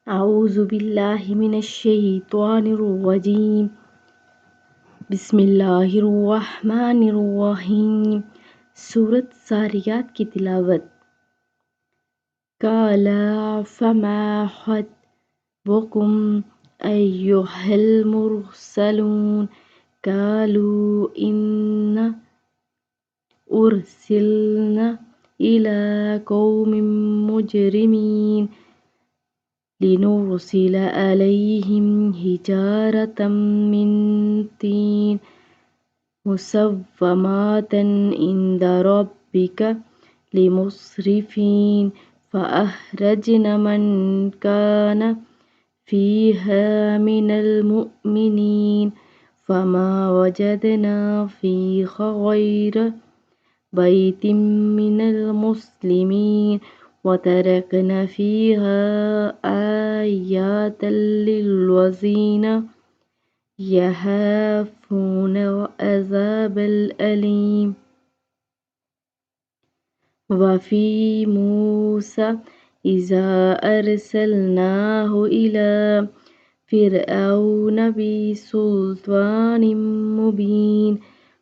أعوذ بالله من الشيطان الرجيم. بسم الله الرحمن الرحیم. سورة زاریات کی تلاوت. قالا فما خطبكم أيها المرسلون قالوا إنا أرسلنا إلى قوم مجرمين لنرسل عليهم حجارة من طين مسومة عند ربك للمسرفين فأخرجنا من كان فيها من المؤمنين فما وجدنا فيها غير بيت من المسلمين وتركنا فيها آيات للذين يخافون عذاب الأليم. وفي موسى إذا أرسلناه إلى فرعون بسلطان مبين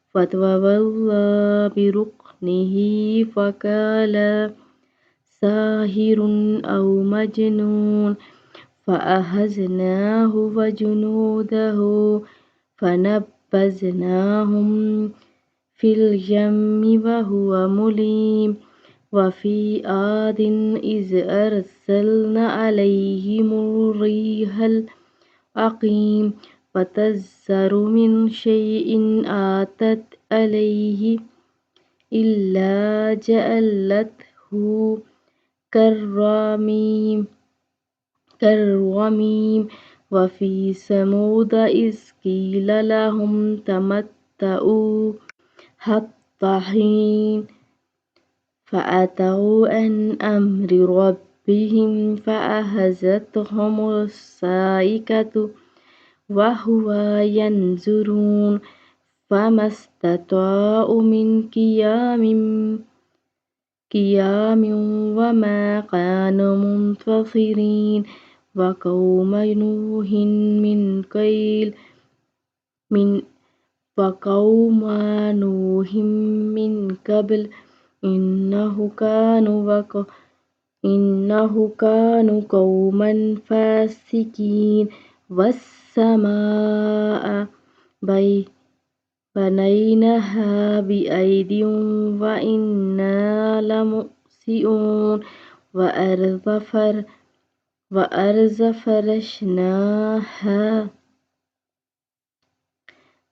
فتولى بركنه فقال ساحر أو مجنون فأخذناه وجنوده فنبذناهم في اليم وهو مليم. وفي عاد إذ أرسلنا عليهم الريح العقيم فتذر من شيء أتت عليه إلا جعلته كالرميم. وفي ثمود إذ قيل لهم تمتعوا حتى حين فأتوا عن أمر ربهم فأخذتهم الصاعقة وهو ينظرون فما استطاعوا من قيام وما كانوا منتصرين. وقوم نوح من قبل إنه كانوا قوما فاسقين. والسماء بنيناها بأيد وإنا لموسعون وأرض فرشناها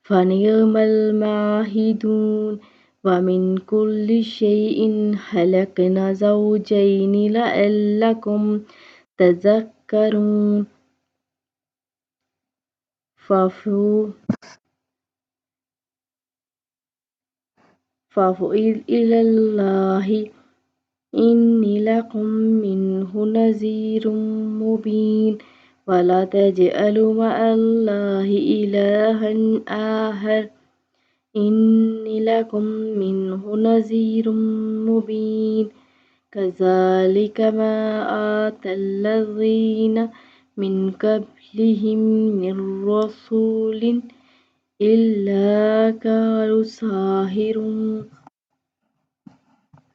فنعم الماهدون. ومن كل شيء خلقنا زوجين لعلكم تذكرون. فافعل إلى الله إني لكم منه نذير مبين. ولا تجعلوا مع الله إلها آخر إني لكم منه نذير مبين. كذلك ما آتى الذين من قبلهم من رسول إلا قالوا ساحر